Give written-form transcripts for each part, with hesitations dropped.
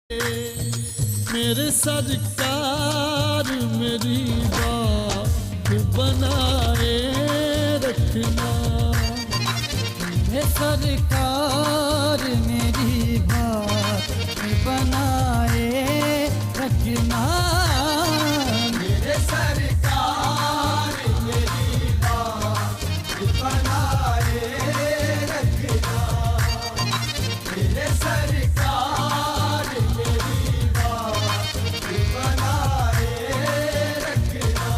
मेरे सरकार मेरी बात बनाए रखना। मेरे सरकार मेरी बात बनाए रखना। मेरे सरकार मेरी बात बनाए रखना। मेरे सरकार मेरी बात बनाए रखना।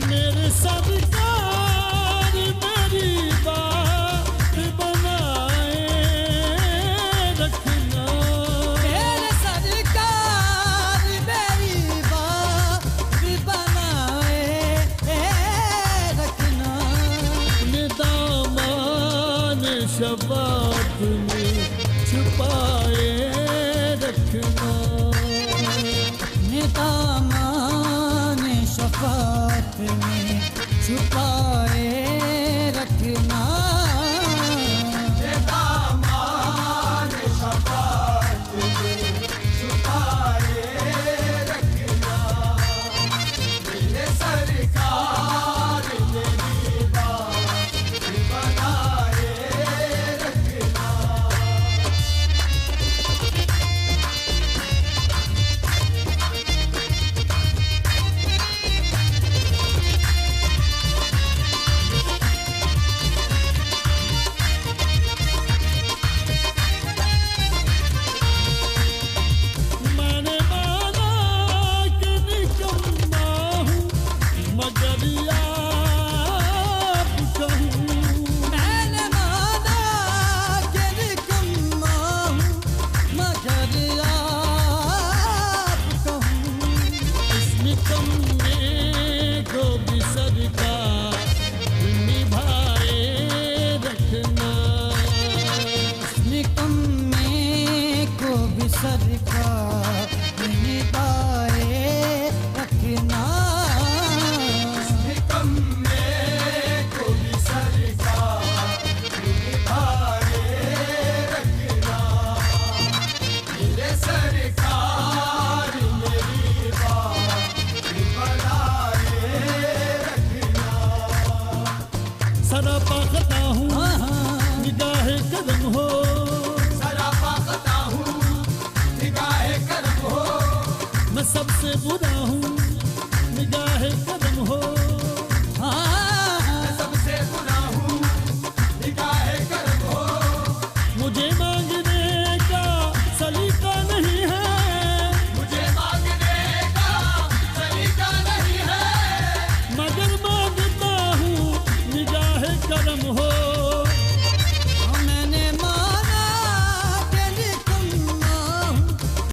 मेरे सरकार मेरी बात बनाए रखना। मेरे सरकार मेरी बात बनाए रखना। निदामान शबात में छुपाए रखना। निदामान शफात में छुपाए रखना। निदामान शबात में छुपाए रखना। मेरे सरकार मेरी बात बनाए रखना। मैंने माना कि निकम्मा हूँ मगर आप कहूँ। मैंने माना कि निकम्मा हूँ मगर आप कहूँ। इस निकम्मे को भी सरकार निभाए रखना। निकम्मे को भी सरकार निभाए रखना। निकम्मे को भी सरकार निभाए रखना। मेरे सरकार मेरी बात बनाए रखना। सरापा खता हूँ हाँ हाँ निगाहे करम हो। सरापा खता हूँ निगाहे करम हो। मैं सबसे बुरा